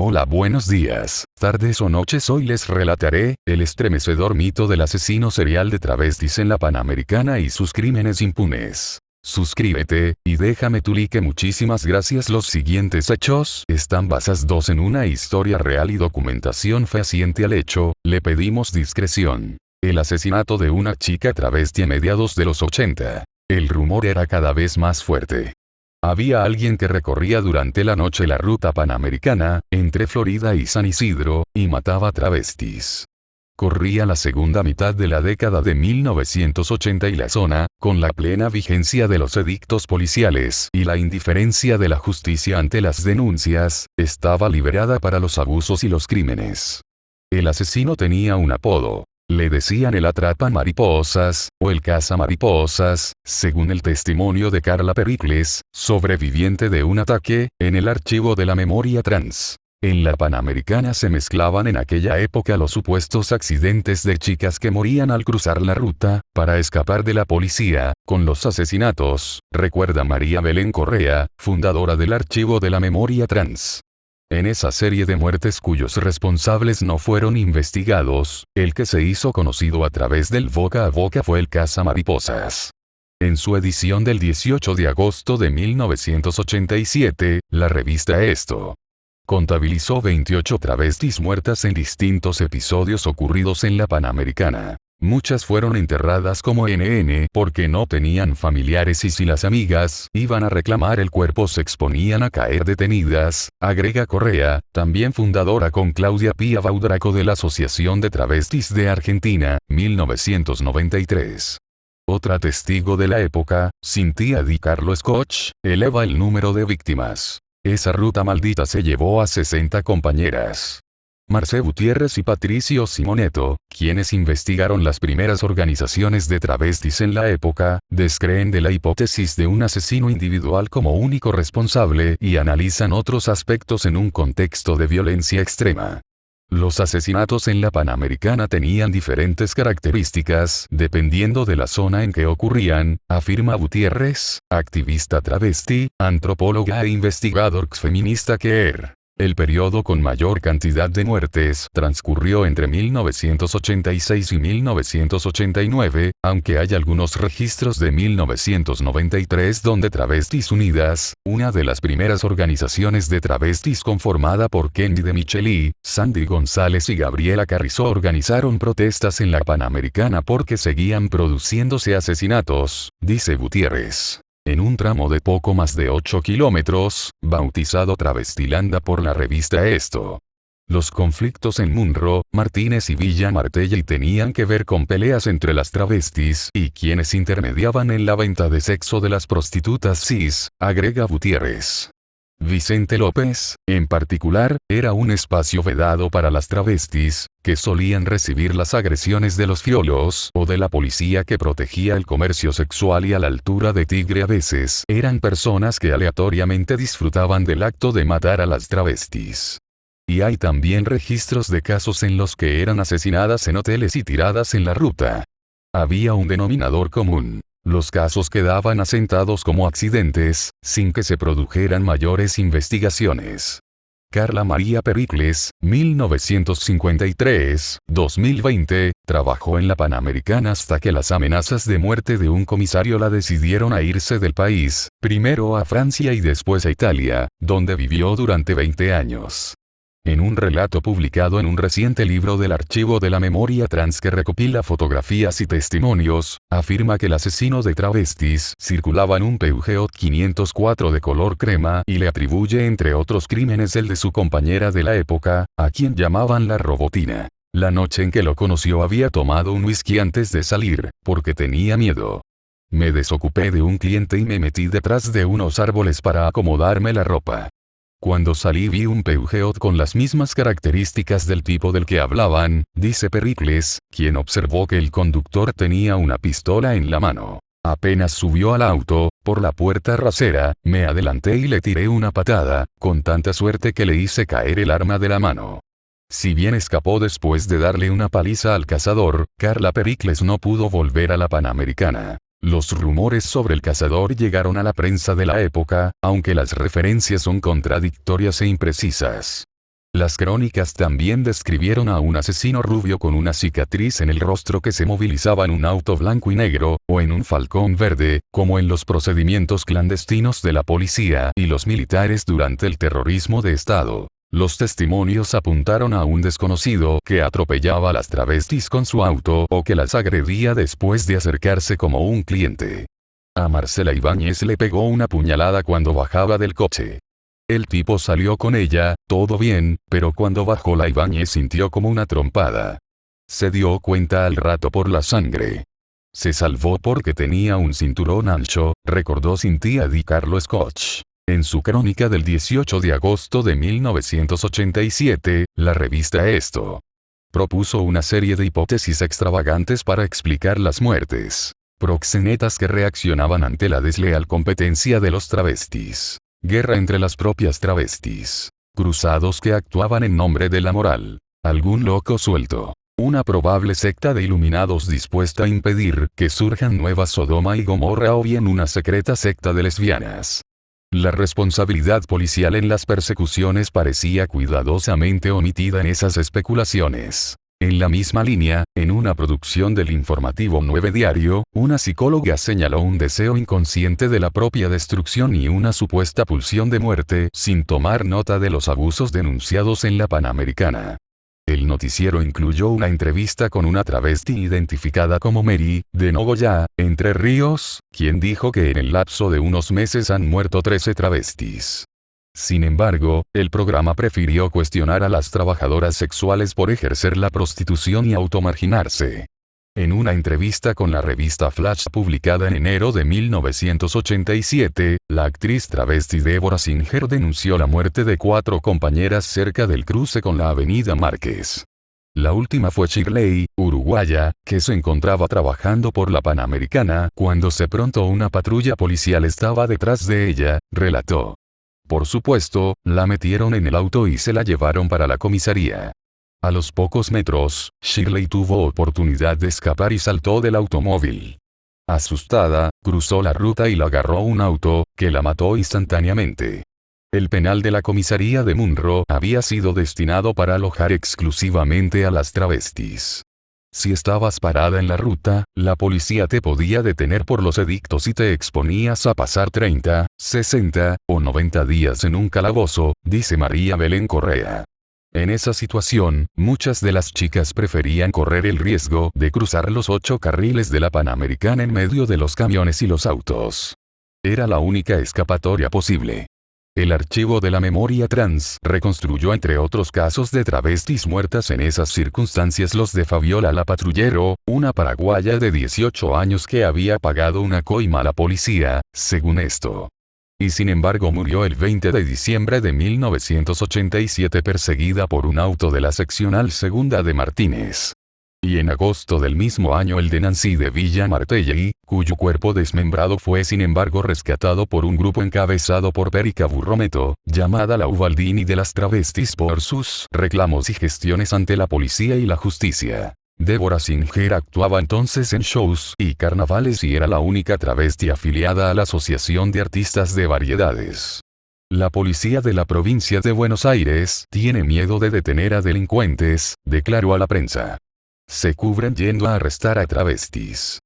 Hola, buenos días, tardes o noches. Hoy les relataré el estremecedor mito del asesino serial de travestis en la Panamericana y sus crímenes impunes. Suscríbete, y déjame tu like. Muchísimas gracias. Los siguientes hechos están basados en una historia real y documentación fehaciente al hecho. Le pedimos discreción. El asesinato de una chica travesti a mediados de los 80. El rumor era cada vez más fuerte. Había alguien que recorría durante la noche la ruta panamericana, entre Florida y San Isidro, y mataba travestis. Corría la segunda mitad de la década de 1980 y la zona, con la plena vigencia de los edictos policiales y la indiferencia de la justicia ante las denuncias, estaba liberada para los abusos y los crímenes. El asesino tenía un apodo. Le decían el atrapa mariposas, o el caza mariposas, según el testimonio de Carla Pericles, sobreviviente de un ataque, en el archivo de la memoria trans. En la Panamericana se mezclaban en aquella época los supuestos accidentes de chicas que morían al cruzar la ruta, para escapar de la policía, con los asesinatos, recuerda María Belén Correa, fundadora del archivo de la memoria trans. En esa serie de muertes cuyos responsables no fueron investigados, el que se hizo conocido a través del boca a boca fue el caza mariposas. En su edición del 18 de agosto de 1987, la revista Esto contabilizó 28 travestis muertas en distintos episodios ocurridos en la Panamericana. Muchas fueron enterradas como NN porque no tenían familiares y si las amigas iban a reclamar el cuerpo se exponían a caer detenidas, agrega Correa, también fundadora con Claudia Pía Baudraco de la Asociación de Travestis de Argentina, 1993. Otra testigo de la época, Cynthia Di Carlo Scotch, eleva el número de víctimas. Esa ruta maldita se llevó a 60 compañeras. Marcé Gutiérrez y Patricio Simoneto, quienes investigaron las primeras organizaciones de travestis en la época, descreen de la hipótesis de un asesino individual como único responsable y analizan otros aspectos en un contexto de violencia extrema. Los asesinatos en la Panamericana tenían diferentes características dependiendo de la zona en que ocurrían, afirma Gutiérrez, activista travesti, antropóloga e investigador feminista que el periodo con mayor cantidad de muertes transcurrió entre 1986 y 1989, aunque hay algunos registros de 1993 donde Travestis Unidas, una de las primeras organizaciones de travestis conformada por Kenny de Micheli, Sandy González y Gabriela Carrizo organizaron protestas en la Panamericana porque seguían produciéndose asesinatos, dice Gutiérrez. En un tramo de poco más de 8 kilómetros, bautizado Travestilanda por la revista Esto. Los conflictos en Munro, Martínez y Villa Martelli tenían que ver con peleas entre las travestis y quienes intermediaban en la venta de sexo de las prostitutas cis, agrega Gutiérrez. Vicente López, en particular, era un espacio vedado para las travestis, que solían recibir las agresiones de los fiolos o de la policía que protegía el comercio sexual y a la altura de Tigre a veces eran personas que aleatoriamente disfrutaban del acto de matar a las travestis. Y hay también registros de casos en los que eran asesinadas en hoteles y tiradas en la ruta. Había un denominador común. Los casos quedaban asentados como accidentes, sin que se produjeran mayores investigaciones. Carla María Pericles, 1953-2020, trabajó en la Panamericana hasta que las amenazas de muerte de un comisario la decidieron a irse del país, primero a Francia y después a Italia, donde vivió durante 20 años. En un relato publicado en un reciente libro del Archivo de la Memoria Trans que recopila fotografías y testimonios, afirma que el asesino de travestis circulaba en un Peugeot 504 de color crema y le atribuye entre otros crímenes el de su compañera de la época, a quien llamaban la Robotina. La noche en que lo conoció había tomado un whisky antes de salir, porque tenía miedo. Me desocupé de un cliente y me metí detrás de unos árboles para acomodarme la ropa. Cuando salí vi un Peugeot con las mismas características del tipo del que hablaban, dice Pericles, quien observó que el conductor tenía una pistola en la mano. Apenas subió al auto, por la puerta trasera, me adelanté y le tiré una patada, con tanta suerte que le hice caer el arma de la mano. Si bien escapó después de darle una paliza al cazador, Carla Pericles no pudo volver a la Panamericana. Los rumores sobre el cazador llegaron a la prensa de la época, aunque las referencias son contradictorias e imprecisas. Las crónicas también describieron a un asesino rubio con una cicatriz en el rostro que se movilizaba en un auto blanco y negro, o en un Falcón verde, como en los procedimientos clandestinos de la policía y los militares durante el terrorismo de Estado. Los testimonios apuntaron a un desconocido que atropellaba a las travestis con su auto o que las agredía después de acercarse como un cliente. A Marcela Ibáñez le pegó una puñalada cuando bajaba del coche. El tipo salió con ella, todo bien, pero cuando bajó la Ibáñez sintió como una trompada. Se dio cuenta al rato por la sangre. Se salvó porque tenía un cinturón ancho, recordó Cynthia Di Carlo Scotch. En su crónica del 18 de agosto de 1987, la revista Esto propuso una serie de hipótesis extravagantes para explicar las muertes. Proxenetas que reaccionaban ante la desleal competencia de los travestis. Guerra entre las propias travestis. Cruzados que actuaban en nombre de la moral. Algún loco suelto. Una probable secta de iluminados dispuesta a impedir que surjan nuevas Sodoma y Gomorra o bien una secreta secta de lesbianas. La responsabilidad policial en las persecuciones parecía cuidadosamente omitida en esas especulaciones. En la misma línea, en una producción del informativo 9 Diario, una psicóloga señaló un deseo inconsciente de la propia destrucción y una supuesta pulsión de muerte sin tomar nota de los abusos denunciados en la Panamericana. El noticiero incluyó una entrevista con una travesti identificada como Mary, de Nogoyá, Entre Ríos, quien dijo que en el lapso de unos meses han muerto 13 travestis. Sin embargo, el programa prefirió cuestionar a las trabajadoras sexuales por ejercer la prostitución y automarginarse. En una entrevista con la revista Flash publicada en enero de 1987, la actriz travesti Deborah Singer denunció la muerte de 4 compañeras cerca del cruce con la avenida Márquez. La última fue Shirley, uruguaya, que se encontraba trabajando por la Panamericana cuando de pronto una patrulla policial estaba detrás de ella, relató. Por supuesto, la metieron en el auto y se la llevaron para la comisaría. A los pocos metros, Shirley tuvo oportunidad de escapar y saltó del automóvil. Asustada, cruzó la ruta y la agarró un auto, que la mató instantáneamente. El penal de la comisaría de Munro había sido destinado para alojar exclusivamente a las travestis. Si estabas parada en la ruta, la policía te podía detener por los edictos y te exponías a pasar 30, 60 o 90 días en un calabozo, dice María Belén Correa. En esa situación, muchas de las chicas preferían correr el riesgo de cruzar los 8 carriles de la Panamericana en medio de los camiones y los autos. Era la única escapatoria posible. El archivo de la memoria trans reconstruyó entre otros casos de travestis muertas en esas circunstancias los de Fabiola la Patrullero, una paraguaya de 18 años que había pagado una coima a la policía, según esto. Y sin embargo murió el 20 de diciembre de 1987 perseguida por un auto de la seccional segunda de Martínez. Y en agosto del mismo año el de Nancy de Villa Martelli, cuyo cuerpo desmembrado fue sin embargo rescatado por un grupo encabezado por Perica Burrometo, llamada la Ubaldini de las travestis por sus reclamos y gestiones ante la policía y la justicia. Deborah Singer actuaba entonces en shows y carnavales y era la única travesti afiliada a la Asociación de Artistas de Variedades. La policía de la provincia de Buenos Aires tiene miedo de detener a delincuentes, declaró a la prensa. Se cubren yendo a arrestar a travestis.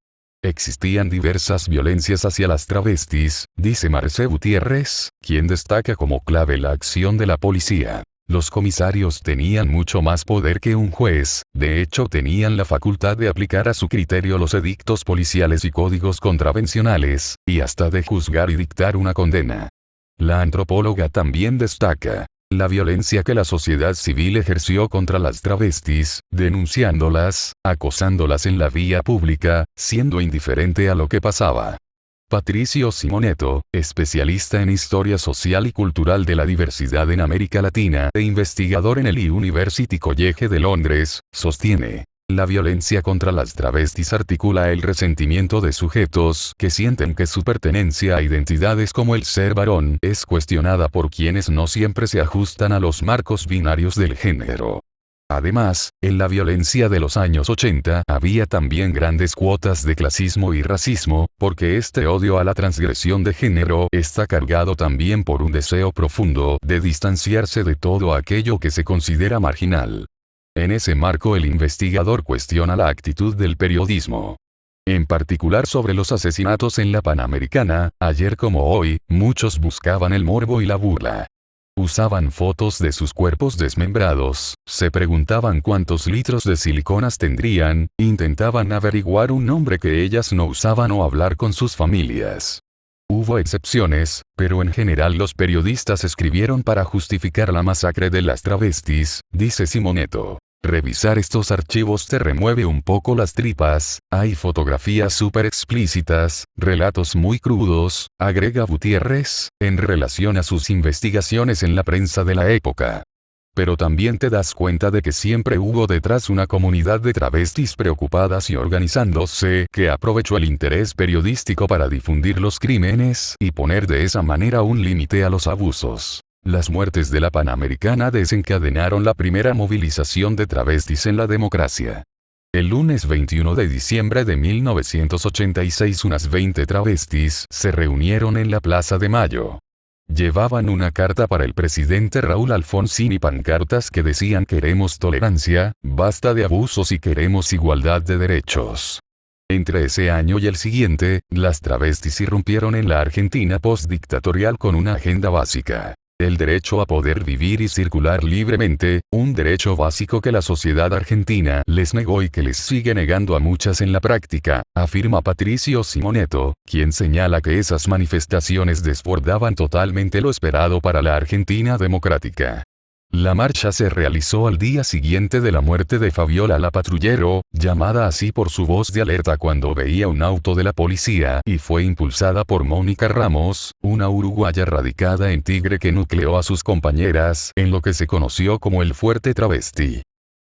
Existían diversas violencias hacia las travestis, dice Marcé Gutiérrez, quien destaca como clave la acción de la policía. Los comisarios tenían mucho más poder que un juez, de hecho tenían la facultad de aplicar a su criterio los edictos policiales y códigos contravencionales, y hasta de juzgar y dictar una condena. La antropóloga también destaca la violencia que la sociedad civil ejerció contra las travestis, denunciándolas, acosándolas en la vía pública, siendo indiferente a lo que pasaba. Patricio Simoneto, especialista en historia social y cultural de la diversidad en América Latina e investigador en el University College de Londres, sostiene. La violencia contra las travestis articula el resentimiento de sujetos que sienten que su pertenencia a identidades como el ser varón es cuestionada por quienes no siempre se ajustan a los marcos binarios del género. Además, en la violencia de los años 80 había también grandes cuotas de clasismo y racismo, porque este odio a la transgresión de género está cargado también por un deseo profundo de distanciarse de todo aquello que se considera marginal. En ese marco el investigador cuestiona la actitud del periodismo. En particular sobre los asesinatos en la Panamericana, ayer como hoy, muchos buscaban el morbo y la burla. Usaban fotos de sus cuerpos desmembrados, se preguntaban cuántos litros de siliconas tendrían, intentaban averiguar un nombre que ellas no usaban o hablar con sus familias. Hubo excepciones, pero en general los periodistas escribieron para justificar la masacre de las travestis, dice Simoneto. Revisar estos archivos te remueve un poco las tripas, hay fotografías súper explícitas, relatos muy crudos, agrega Gutiérrez, en relación a sus investigaciones en la prensa de la época. Pero también te das cuenta de que siempre hubo detrás una comunidad de travestis preocupadas y organizándose, que aprovechó el interés periodístico para difundir los crímenes y poner de esa manera un límite a los abusos. Las muertes de la Panamericana desencadenaron la primera movilización de travestis en la democracia. El lunes 21 de diciembre de 1986 unas 20 travestis se reunieron en la Plaza de Mayo. Llevaban una carta para el presidente Raúl Alfonsín y pancartas que decían queremos tolerancia, basta de abusos y queremos igualdad de derechos. Entre ese año y el siguiente, las travestis irrumpieron en la Argentina postdictatorial con una agenda básica. El derecho a poder vivir y circular libremente, un derecho básico que la sociedad argentina les negó y que les sigue negando a muchas en la práctica, afirma Patricio Simoneto, quien señala que esas manifestaciones desbordaban totalmente lo esperado para la Argentina democrática. La marcha se realizó al día siguiente de la muerte de Fabiola la patrullero, llamada así por su voz de alerta cuando veía un auto de la policía, y fue impulsada por Mónica Ramos, una uruguaya radicada en Tigre que nucleó a sus compañeras en lo que se conoció como el Fuerte Travesti.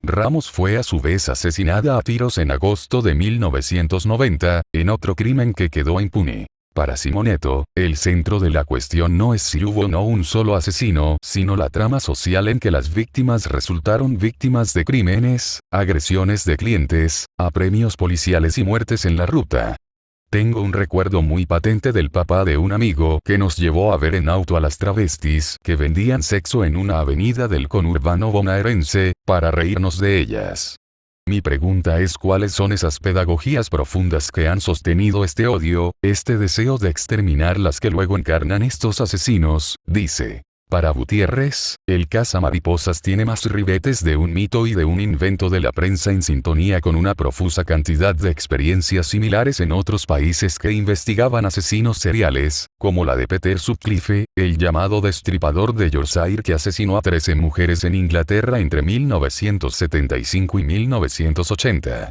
Ramos fue a su vez asesinada a tiros en agosto de 1990, en otro crimen que quedó impune. Para Simoneto, el centro de la cuestión no es si hubo o no un solo asesino, sino la trama social en que las víctimas resultaron víctimas de crímenes, agresiones de clientes, apremios policiales y muertes en la ruta. Tengo un recuerdo muy patente del papá de un amigo que nos llevó a ver en auto a las travestis que vendían sexo en una avenida del conurbano bonaerense, para reírnos de ellas. Mi pregunta es cuáles son esas pedagogías profundas que han sostenido este odio, este deseo de exterminar las que luego encarnan estos asesinos, dice. Para Gutiérrez, el cazamariposas tiene más ribetes de un mito y de un invento de la prensa en sintonía con una profusa cantidad de experiencias similares en otros países que investigaban asesinos seriales, como la de Peter Sutcliffe, el llamado destripador de Yorkshire que asesinó a 13 mujeres en Inglaterra entre 1975 y 1980.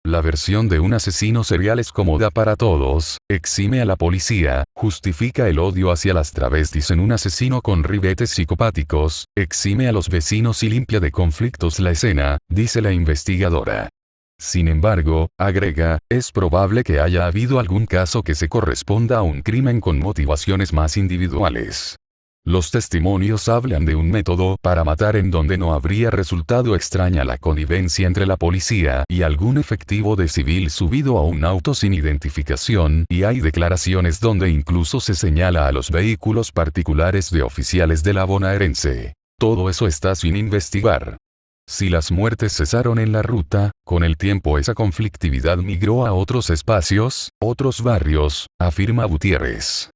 La versión de un asesino serial es cómoda para todos, exime a la policía, justifica el odio hacia las travestis en un asesino con ribetes psicopáticos, exime a los vecinos y limpia de conflictos la escena, dice la investigadora. Sin embargo, agrega, es probable que haya habido algún caso que se corresponda a un crimen con motivaciones más individuales. Los testimonios hablan de un método para matar en donde no habría resultado extraña la connivencia entre la policía y algún efectivo de civil subido a un auto sin identificación, y hay declaraciones donde incluso se señala a los vehículos particulares de oficiales de la bonaerense. Todo eso está sin investigar. Si las muertes cesaron en la ruta, con el tiempo esa conflictividad migró a otros espacios, otros barrios, afirma Gutiérrez.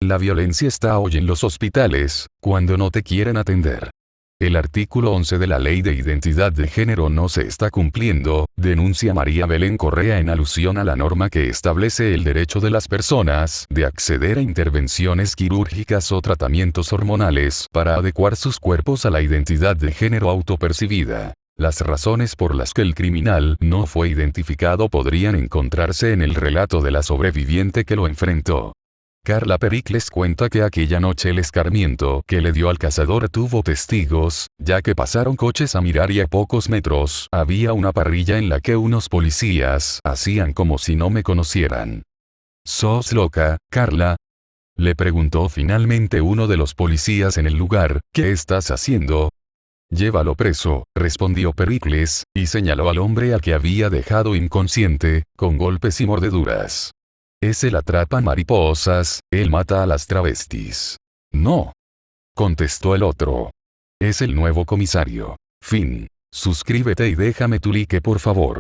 La violencia está hoy en los hospitales, cuando no te quieren atender. El artículo 11 de la Ley de Identidad de Género no se está cumpliendo, denuncia María Belén Correa en alusión a la norma que establece el derecho de las personas de acceder a intervenciones quirúrgicas o tratamientos hormonales para adecuar sus cuerpos a la identidad de género autopercibida. Las razones por las que el criminal no fue identificado podrían encontrarse en el relato de la sobreviviente que lo enfrentó. Carla Pericles cuenta que aquella noche el escarmiento que le dio al cazador tuvo testigos, ya que pasaron coches a mirar y a pocos metros había una parrilla en la que unos policías hacían como si no me conocieran. ¿Sos loca, Carla? Le preguntó finalmente uno de los policías en el lugar, ¿qué estás haciendo? Llévalo preso, respondió Pericles, y señaló al hombre al que había dejado inconsciente, con golpes y mordeduras. Ese la atrapa mariposas, él mata a las travestis. No. Contestó el otro. Es el nuevo comisario. Fin. Suscríbete y déjame tu like por favor.